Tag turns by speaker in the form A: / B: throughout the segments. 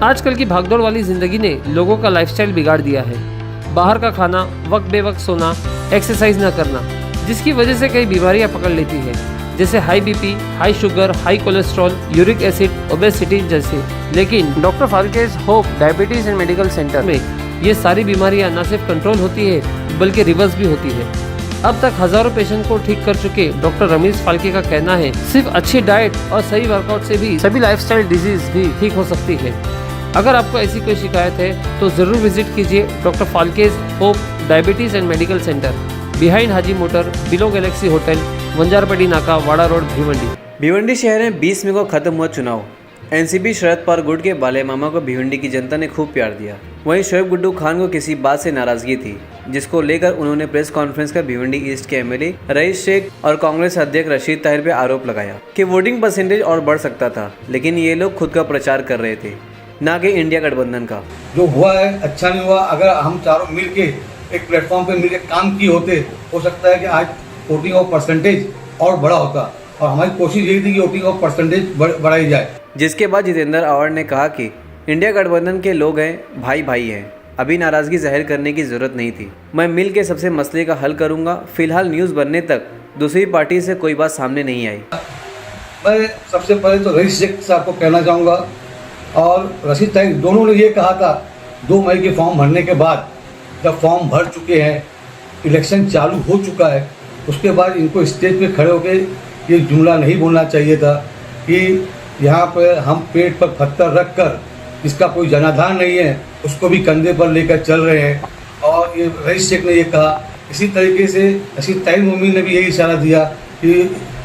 A: आजकल की भागदौड़ वाली जिंदगी ने लोगों का लाइफस्टाइल बिगाड़ दिया है। बाहर का खाना, वक्त बेवक्त सोना, एक्सरसाइज न करना, जिसकी वजह से कई बीमारियां पकड़ लेती है, जैसे high BP, high sugar, high cholesterol, uric acid, obesity जैसे। लेकिन doctor Phalke's hope diabetes and medical centre में ये सारी बीमारियां न सिर्फ कंट्रोल होती है बल्कि रिवर्स भी होती है। अब तक हजारों पेशेंट को ठीक कर चुके डॉक्टर रमेश फाल्के का कहना है, सिर्फ अच्छी डाइट और सही वर्कआउट से भी सभी लाइफस्टाइल डिजीज भी ठीक हो सकती है। अगर आपको ऐसी कोई शिकायत है तो जरूर विजिट कीजिए doctor Phalke's hope diabetes and medical centre, behind Haji motor, below galaxy hotel, Vanjarpatti नाका, वाड़ा रोड, भिवंडी।
B: भिवंडी शहर में 20 मई को खत्म हुआ चुनाव। एनसीपी शरद पवार गुट के बाले मामा को भिवंडी की जनता ने खूब प्यार दिया। वहीं शोएब गुड्डू खान को किसी बात से नाराजगी थी, जिसको लेकर उन्होंने प्रेस कॉन्फ्रेंस कर भिवंडी ईस्ट के एमएलए रईस शेख और कांग्रेस अध्यक्ष रशीद ताहिर पे आरोप लगाया कि वोटिंग परसेंटेज और बढ़ सकता था, लेकिन ये लोग खुद का प्रचार कर रहे थे, ना कि इंडिया गठबंधन का।
C: जो हुआ है अच्छा नहीं हुआ। अगर हम चारों मिलके एक प्लेटफॉर्म पे मिलके काम किए होते, हो सकता है कि आज वोटिंग ऑफ परसेंटेज और बड़ा होता, और हमारी कोशिश यही थी कि वोटिंग ऑफ परसेंटेज बढ़ाई जाए।
B: जिसके बाद जितेंद्र अवार्ड ने कहा कि इंडिया गठबंधन के लोग हैं, भाई भाई हैं, अभी नाराजगी जाहिर करने की जरूरत नहीं थी। मैं मिल के सबसे मसले का हल करूंगा। फिलहाल न्यूज़ बनने तक दूसरी पार्टी से कोई बात सामने नहीं आई।
C: मैं सबसे पहले तो रईस शेख साहब को कहना चाहूँगा और रशीद ताहिर, दोनों ने ये कहा था 2 मई के फॉर्म भरने के बाद, जब फॉर्म भर चुके हैं, इलेक्शन चालू हो चुका है, उसके बाद इनको स्टेज पे खड़े होकर ये जुमला नहीं बोलना चाहिए था कि यहाँ पर हम पेट पर पत्थर रख कर, जिसका कोई जनाधार नहीं है, उसको भी कंधे पर लेकर चल रहे हैं। और ये रईस शेख ने ये कहा। इसी तरीके से रशीद ताहिर मोमी ने भी यही इशारा दिया कि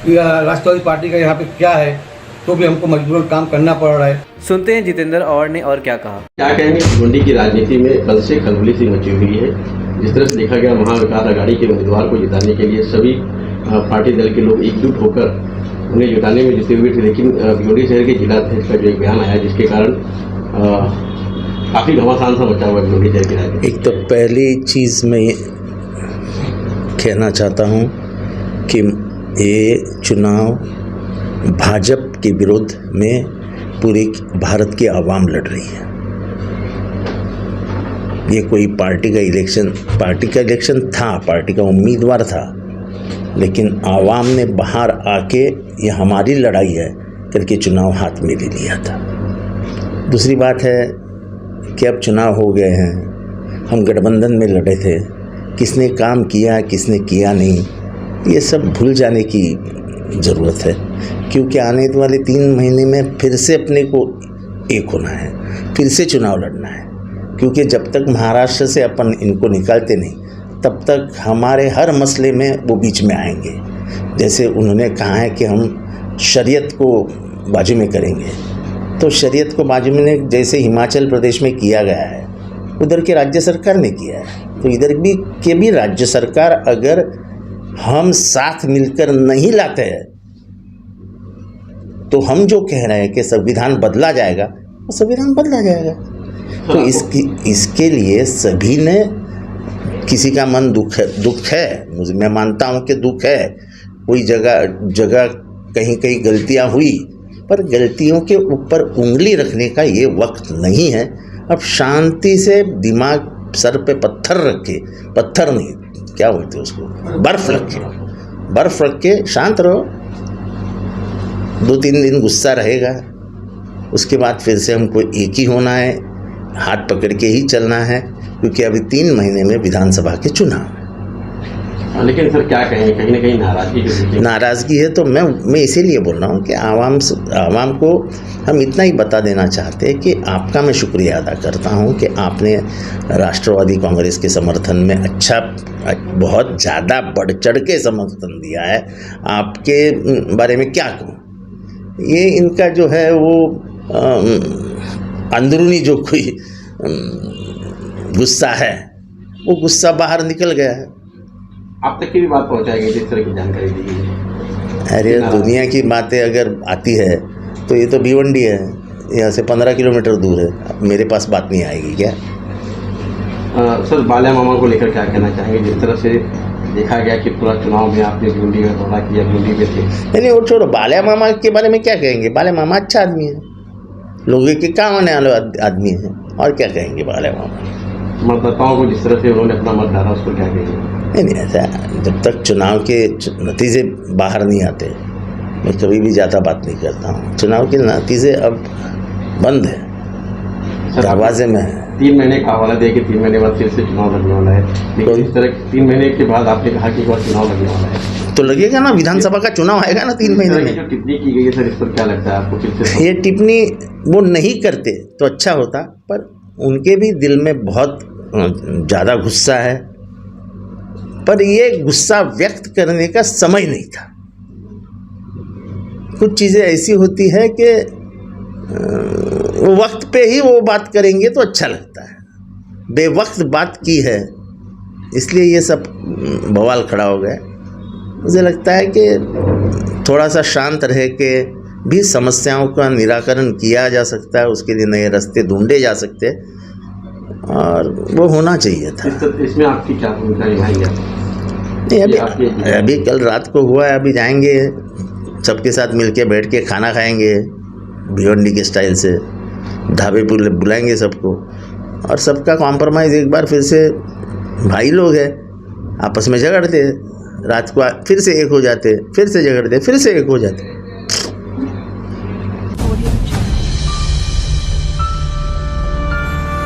C: राष्ट्रवादी पार्टी का यहाँ पे क्या है, तो भी हमको मजबूरन काम करना पड़ रहा है।
B: सुनते हैं जितेंद्र अवार्ड ने और क्या कहा।
D: क्या कहेंगे, भिवंडी की राजनीति में कल से खलबली सी मची हुई है। जिस तरह से देखा गया, महाविकास आघाड़ी के उम्मीदवार को जिताने के लिए सभी पार्टी दल के लोग एकजुट होकर उन्हें जिताने में जुटे हुए थे, लेकिन भिवंडी शहर के जिला अध्यक्ष का जो एक बयान आया, जिसके कारण काफी घमासान सा बचा हुआ भिवंडी शहर की राजनीति।
E: एक तो पहली चीज़ मैं कहना चाहता हूँ कि ये चुनाव भाजपा के विरोध में पूरे भारत की आवाम लड़ रही है। ये कोई पार्टी का इलेक्शन था, पार्टी का उम्मीदवार था, लेकिन आवाम ने बाहर आके ये हमारी लड़ाई है करके चुनाव हाथ में ले लिया था। दूसरी बात है कि अब चुनाव हो गए हैं, हम गठबंधन में लड़े थे, किसने काम किया किसने किया नहीं, ये सब भूल जाने की ज़रूरत है, क्योंकि आने वाले 3 महीने में फिर से अपने को एक होना है, फिर से चुनाव लड़ना है। क्योंकि जब तक महाराष्ट्र से अपन इनको निकालते नहीं, तब तक हमारे हर मसले में वो बीच में आएंगे। जैसे उन्होंने कहा है कि हम शरीयत को बाजू में करेंगे, तो शरीयत को बाजू में जैसे हिमाचल प्रदेश में किया गया है, उधर के राज्य सरकार ने किया है, तो इधर भी राज्य सरकार अगर हम साथ मिलकर नहीं लाते हैं, तो हम जो कह रहे हैं कि संविधान बदला जाएगा, वो संविधान बदला जाएगा। तो इसके लिए सभी ने, किसी का मन दुख है, मैं मानता हूँ कि दुख है, कोई जगह कहीं गलतियाँ हुई, पर गलतियों के ऊपर उंगली रखने का ये वक्त नहीं है। अब शांति से दिमाग, सर पे पत्थर रख के, पत्थर नहीं, क्या बोलते हैं उसको, बर्फ रख के शांत रहो। 2-3 दिन गुस्सा रहेगा, उसके बाद फिर से हमको एक ही होना है, हाथ पकड़ के ही चलना है, क्योंकि अभी 3 महीने में विधानसभा के चुनाव है।
D: लेकिन सर क्या कहेंगे, कहीं ना कहीं
E: नाराज़गी है। तो मैं इसीलिए बोल रहा हूँ कि आवाम को हम इतना ही बता देना चाहते हैं कि आपका मैं शुक्रिया अदा करता हूँ कि आपने राष्ट्रवादी कांग्रेस के समर्थन में बहुत ज़्यादा बढ़ चढ़ के समर्थन दिया है। आपके बारे में क्या कहूँ, ये इनका जो है वो अंदरूनी जो कोई गुस्सा है, वो गुस्सा बाहर निकल गया है।
D: आप तक की भी बात पहुंचाएगी, जिस तरह की जानकारी दी गई है।
E: अरे दुनिया की बातें अगर आती है तो ये तो भिवंडी है, यहाँ से 15 किलोमीटर दूर है, मेरे पास बात नहीं आएगी क्या?
D: सर, बाल्या मामा को लेकर क्या कहना चाहेंगे? जिस तरह से देखा गया कि पूरा चुनाव में आपने भिवंडी में दौरा किया, भिवंडी में थे।
E: नहीं, वो छोड़ो, बाल्या मामा के बारे में क्या कहेंगे? बाल्या मामा अच्छा आदमी है, लोगों के काम आने वाले आदमी हैं, और क्या कहेंगे बाले मामा।
D: मतदाताओं को जिस तरह से उन्होंने अपना मत डाला उसको क्या कहेंगे?
E: नहीं ऐसा, जब तक चुनाव के नतीजे बाहर नहीं आते मैं कभी भी ज़्यादा बात नहीं करता हूँ। चुनाव के नतीजे अब बंद है, दरवाजे में है।
D: 3 महीने का हवाला दे के 3 महीने बाद फिर से चुनाव लगने वाला है, लेकिन इस तरह 3 महीने के बाद आपने कहा कि एक बार चुनाव लगने वाला है,
E: तो लगेगा ना, विधानसभा का चुनाव आएगा ना 3 महीने में।
D: जो टिप्पणी की गई है सर, इस पर क्या लगता है आपको? फिर से
E: ये टिप्पणी वो नहीं करते तो अच्छा होता, पर उनके भी दिल में बहुत ज़्यादा गुस्सा है, पर ये गुस्सा व्यक्त करने का समय नहीं था। कुछ चीज़ें ऐसी होती है कि वो वक्त पे ही वो बात करेंगे तो अच्छा लगता है, बेवक्त बात की है इसलिए ये सब बवाल खड़ा हो गया। मुझे लगता है कि थोड़ा सा शांत रह के भी समस्याओं का निराकरण किया जा सकता है, उसके लिए नए रास्ते ढूंढे जा सकते हैं, और वो होना चाहिए था।
D: इसमें आपकी क्या भूमिका निभाएंगे?
E: नहीं, अभी कल रात को हुआ है, अभी जाएंगे सबके साथ मिलके बैठ के खाना खाएंगे भिवंडी के स्टाइल से, ढाबे पर बुलाएंगे सबको, और सबका कॉम्प्रोमाइज़ एक बार फिर से, भाई लोग हैं आपस में झगड़ते, रात को फिर से एक हो जाते, फिर से झगड़ते, फिर से एक हो जाते।